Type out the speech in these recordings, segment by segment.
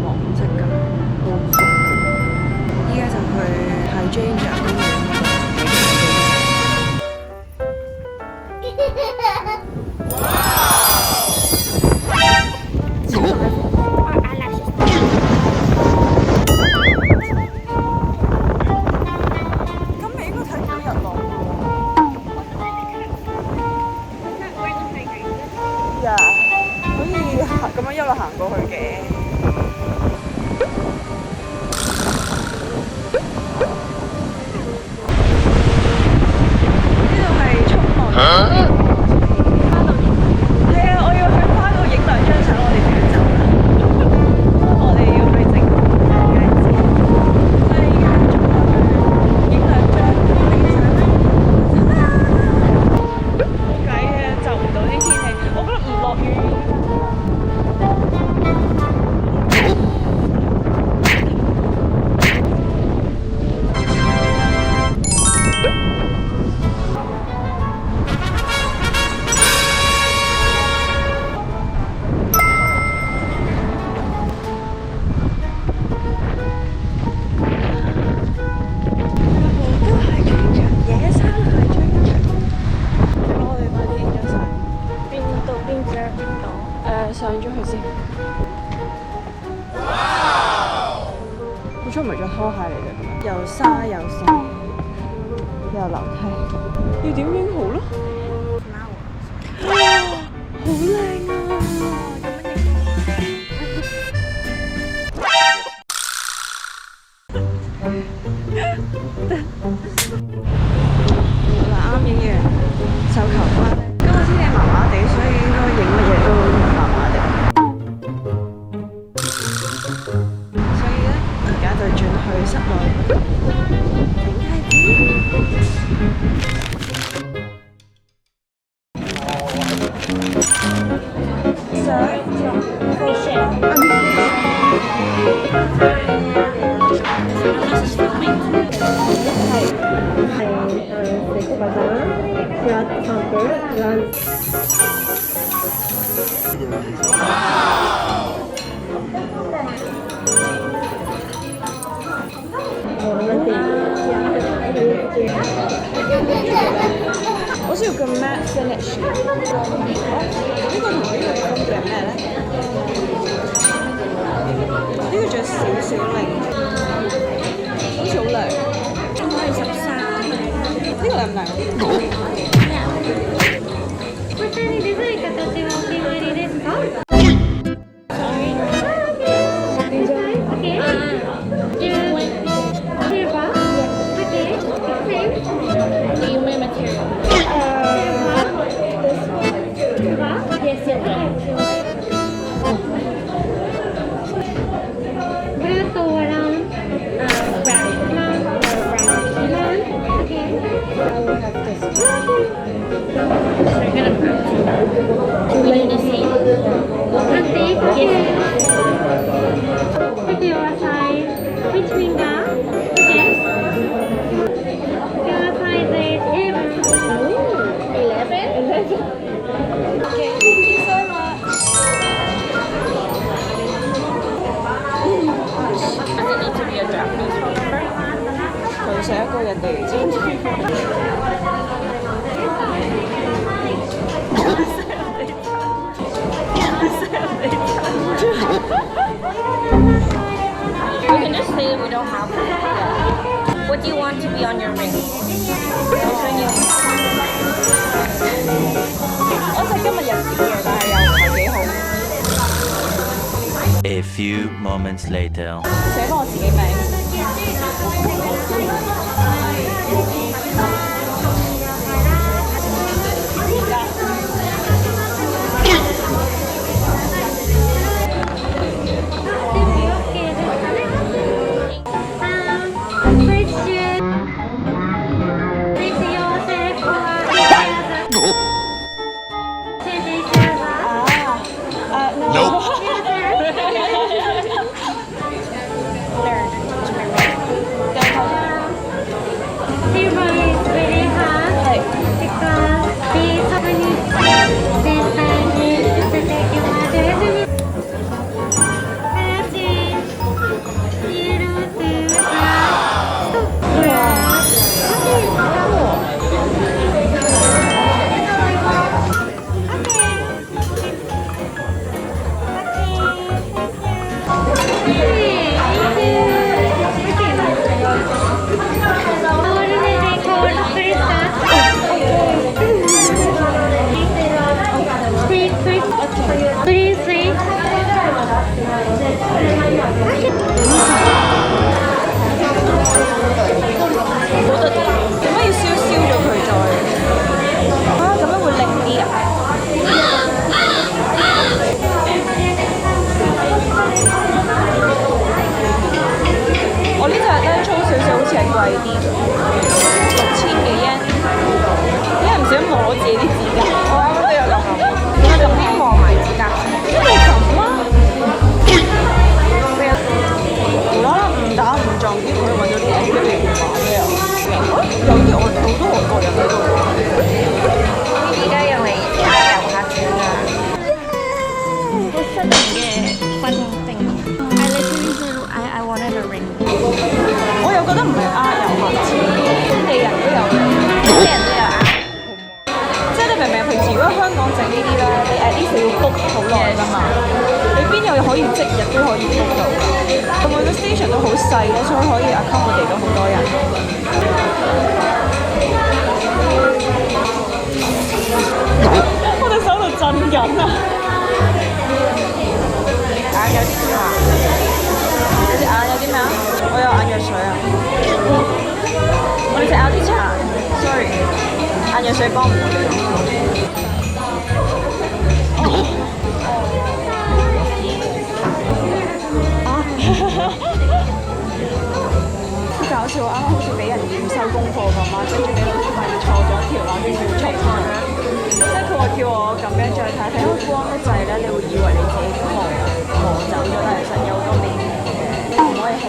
黃色㗎，好熟。依家就去係 Jane 公園嗰度。咁樣一路行過去嘅。呢度係沖浪嘅地方。係啊，我要去花度影兩張相，我哋就要走啦。我哋要去整戒指，所以依家沖浪去影兩張相啦。冇計嘅，就唔到啲天氣。我覺得唔落雨。上咗去先。好彩唔係着拖鞋嚟嘅，又沙又細，又樓梯，要點影好咯？好靚啊！好啦，啱影完繡球花。今日天氣麻麻地，所以應該影乜嘢都麻麻地。所以咧，而家就轉去室內整戒指。我需要個 matte finish。呢個同呢個分別係咩咧？呢個仲有少少靚，好似好靚。可以13。呢個靚唔靚？こちらにデザイン形はお決まりですか？佢寫一個人哋知唔知？We can just say we don't have one. What do you want to be on your ring? I'll show you. 我識今日日子嘅，但係又唔係幾好。A few moments later. 寫翻我自己名。點解要燒咗佢再？啊，咁樣會靚啲啊！我呢隻咧粗少少，好似係貴啲嘅，6000幾yen。因為唔想摸自己啲指甲，我啱啱都有諗，點解咁邊望埋指甲？因為咁啦，無啦啦誤打誤撞，竟然可以揾到啲人跟住玩咩啊？有啲好多外國人喺度。而家又係遊客轉啊！好新型嘅婚證。I literally said I wanted a ring。我又覺得唔係遊客錢，本地人都有嘅，本地人都有即係你明唔明？平時如果香港整呢啲咧，你 at least 要 book 好耐㗎嘛。你邊有可以即日都可以 book 到㗎？每個 station 都好細咧，所以可以 accommodate 到好多人。我隻手度震緊啊！眼有啲咩啊？你隻眼有啲咩啊？我有眼藥水啊！我哋隻眼有啲殘 ，sorry， 眼藥水幫唔到你。好搞笑啊！啱啱好似俾人驗收功課咁啊，跟住俾老師發現錯咗一條啦，跟住要重睇。即係佢話叫我咁樣再睇，睇開光得滯咧，你會以為你自己磨走咗，但係其實有好多未磨嘅，唔可以 hea。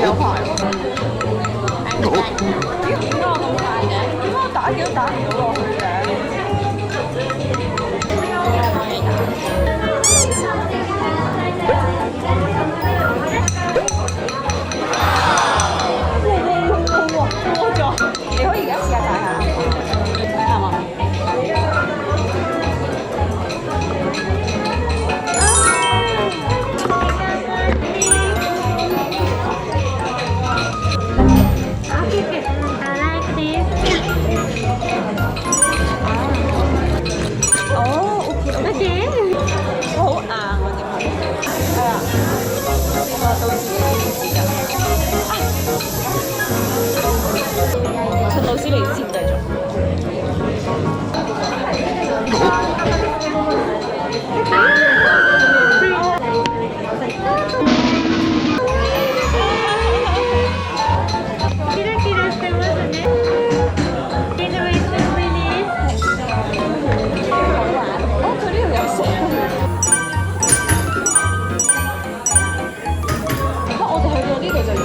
有排喎。點解我咁快嘅？點解我打幾都打唔到落去嘅？多咗，你可以而家試下打下，係嘛？老師嚟先繼續。キラキラしてますね。Generation Release。好玩。哦，佢呢度有寫。我哋去到呢度就要。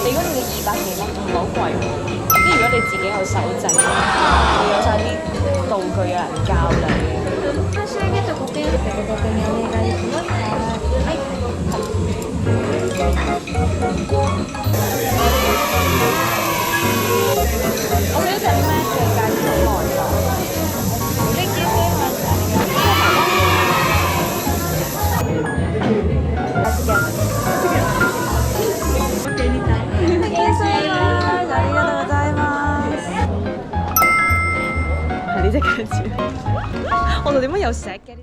你嗰度要200幾蚊，仲好貴喎！即係如果你自己有手整，你有晒啲道具，有人教你。我想隻 Mac 嘅介紹好耐啦。我度點解有石嘅呢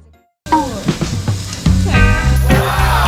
只？